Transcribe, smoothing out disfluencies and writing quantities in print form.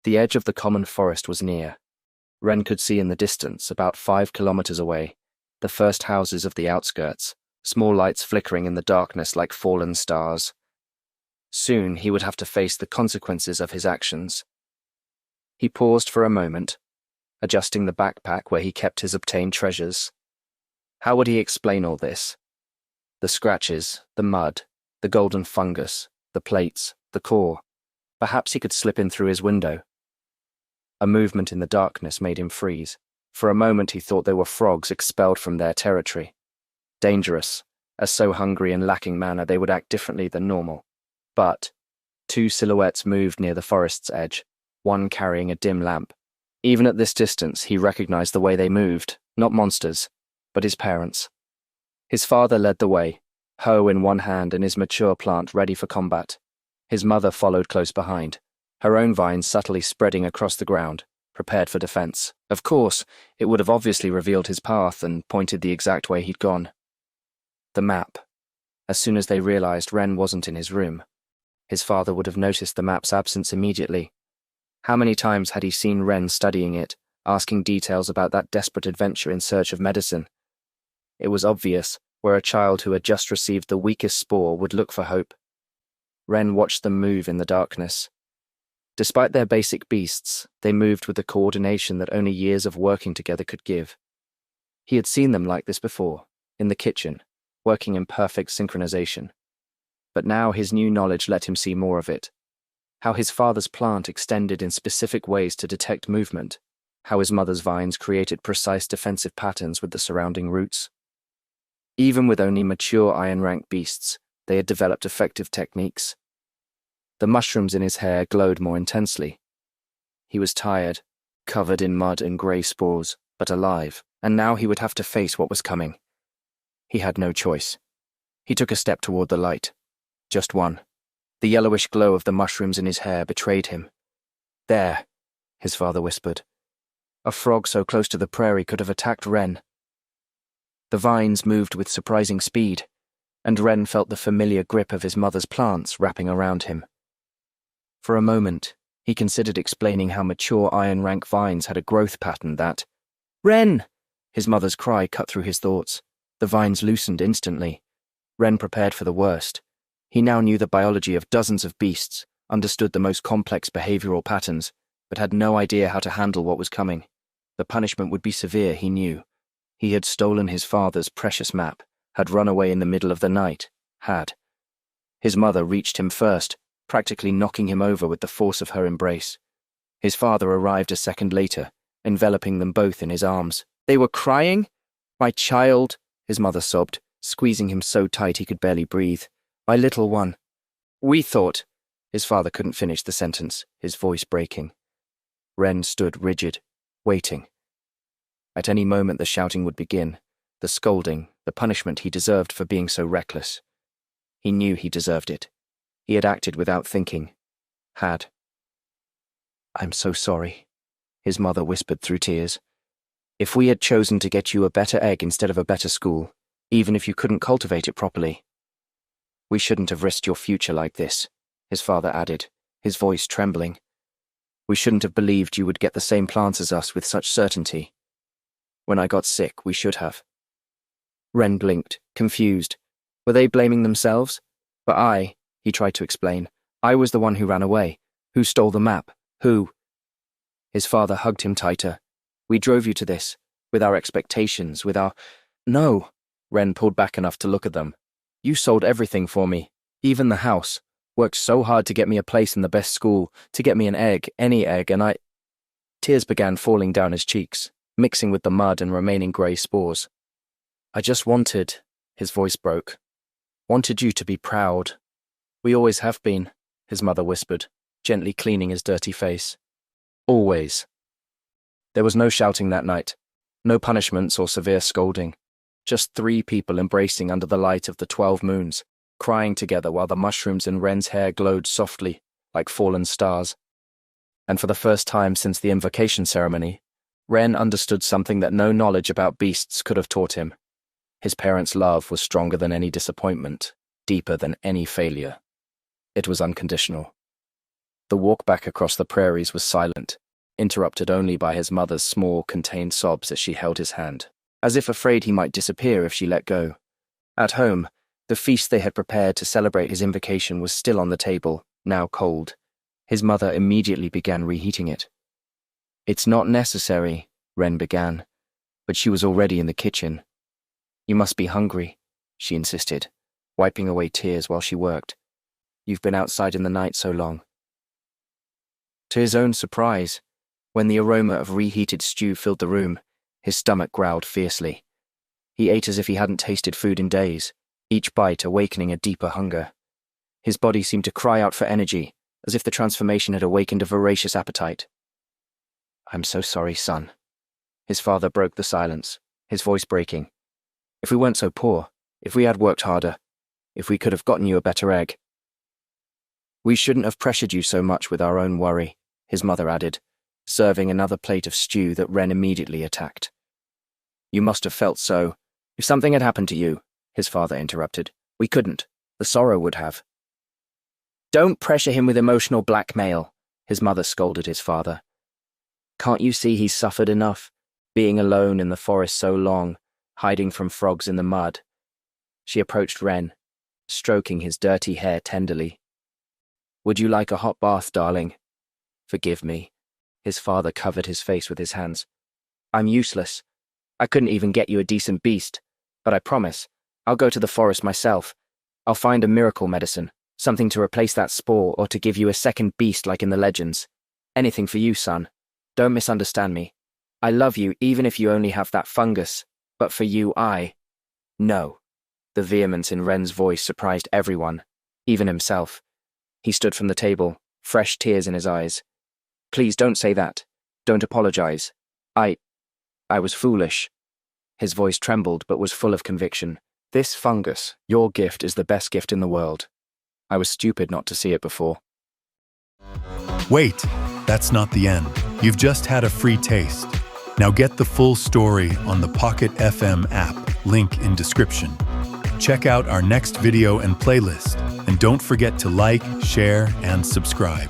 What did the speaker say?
The edge of the common forest was near. Ren could see in the distance, about 5 kilometers away, the first houses of the outskirts, small lights flickering in the darkness like fallen stars. Soon he would have to face the consequences of his actions. He paused for a moment, adjusting the backpack where he kept his obtained treasures. How would he explain all this? The scratches, the mud, the golden fungus, the plates, the core. Perhaps he could slip in through his window. A movement in the darkness made him freeze. For a moment he thought they were frogs expelled from their territory. Dangerous, as so hungry and lacking mana they would act differently than normal. But 2 silhouettes moved near the forest's edge, one carrying a dim lamp. Even at this distance he recognized the way they moved, not monsters, but his parents. His father led the way, hoe in one hand and his mature plant ready for combat. His mother followed close behind, her own vines subtly spreading across the ground, prepared for defense. Of course, it would have obviously revealed his path and pointed the exact way he'd gone. The map. As soon as they realized Ren wasn't in his room, his father would have noticed the map's absence immediately. How many times had he seen Ren studying it, asking details about that desperate adventure in search of medicine? It was obvious where a child who had just received the weakest spore would look for hope. Ren watched them move in the darkness. Despite their basic beasts, they moved with the coordination that only years of working together could give. He had seen them like this before, in the kitchen, working in perfect synchronization. But now his new knowledge let him see more of it. How his father's plant extended in specific ways to detect movement, how his mother's vines created precise defensive patterns with the surrounding roots. Even with only mature iron-rank beasts, they had developed effective techniques. The mushrooms in his hair glowed more intensely. He was tired, covered in mud and grey spores, but alive, and now he would have to face what was coming. He had no choice. He took a step toward the light. Just one. The yellowish glow of the mushrooms in his hair betrayed him. There, his father whispered. A frog so close to the prairie could have attacked Ren. The vines moved with surprising speed, and Ren felt the familiar grip of his mother's plants wrapping around him. For a moment, he considered explaining how mature iron-rank vines had a growth pattern that— "Ren!" His mother's cry cut through his thoughts. The vines loosened instantly. Ren prepared for the worst. He now knew the biology of dozens of beasts, understood the most complex behavioral patterns, but had no idea how to handle what was coming. The punishment would be severe, he knew. He had stolen his father's precious map, had run away in the middle of the night, had. His mother reached him first, practically knocking him over with the force of her embrace. His father arrived a second later, enveloping them both in his arms. They were crying? "My child," his mother sobbed, squeezing him so tight he could barely breathe. "My little one." "We thought—" His father couldn't finish the sentence, his voice breaking. Ren stood rigid, waiting. At any moment the shouting would begin, the scolding, the punishment he deserved for being so reckless. He knew he deserved it. He had acted without thinking. Had. "I'm so sorry," his mother whispered through tears. "If we had chosen to get you a better egg instead of a better school, even if you couldn't cultivate it properly. We shouldn't have risked your future like this," his father added, his voice trembling. "We shouldn't have believed you would get the same plants as us with such certainty. When I got sick, we should have." Ren blinked, confused. Were they blaming themselves? But he tried to explain. I was the one who ran away, who stole the map, who— His father hugged him tighter. "We drove you to this, with our expectations, with our— No," Ren pulled back enough to look at them. "You sold everything for me, even the house, worked so hard to get me a place in the best school, to get me an egg, any egg, and I—" Tears began falling down his cheeks, mixing with the mud and remaining grey spores. "I just wanted," his voice broke, "wanted you to be proud. We always have been," his mother whispered, gently cleaning his dirty face. "Always." There was no shouting that night, no punishments or severe scolding, just 3 people embracing under the light of the 12 moons, crying together while the mushrooms in Ren's hair glowed softly, like fallen stars. And for the first time since the invocation ceremony, Ren understood something that no knowledge about beasts could have taught him. His parents' love was stronger than any disappointment, deeper than any failure. It was unconditional. The walk back across the prairies was silent, interrupted only by his mother's small, contained sobs as she held his hand, as if afraid he might disappear if she let go. At home, the feast they had prepared to celebrate his invocation was still on the table, now cold. His mother immediately began reheating it. "It's not necessary," Ren began, but she was already in the kitchen. "You must be hungry," she insisted, wiping away tears while she worked. "You've been outside in the night so long." To his own surprise, when the aroma of reheated stew filled the room, his stomach growled fiercely. He ate as if he hadn't tasted food in days, each bite awakening a deeper hunger. His body seemed to cry out for energy, as if the transformation had awakened a voracious appetite. "I'm so sorry, son." His father broke the silence, his voice breaking. "If we weren't so poor, if we had worked harder, if we could have gotten you a better egg." "We shouldn't have pressured you so much with our own worry," his mother added, serving another plate of stew that Ren immediately attacked. "You must have felt so. If something had happened to you," his father interrupted, "we couldn't. The sorrow would have." "Don't pressure him with emotional blackmail," his mother scolded his father. "Can't you see he's suffered enough, being alone in the forest so long, hiding from frogs in the mud?" She approached Ren, stroking his dirty hair tenderly. "Would you like a hot bath, darling?" "Forgive me." His father covered his face with his hands. "I'm useless. I couldn't even get you a decent beast, but I promise, I'll go to the forest myself. I'll find a miracle medicine, something to replace that spore or to give you a second beast like in the legends. Anything for you, son. Don't misunderstand me. I love you even if you only have that fungus, but for you No. The vehemence in Ren's voice surprised everyone, even himself. He stood from the table, fresh tears in his eyes. "Please don't say that. Don't apologize. I was foolish." His voice trembled but was full of conviction. "This fungus, your gift, is the best gift in the world. I was stupid not to see it before." Wait, that's not the end. You've just had a free taste. Now get the full story on the Pocket FM app, link in description. Check out our next video and playlist, and don't forget to like, share, and subscribe.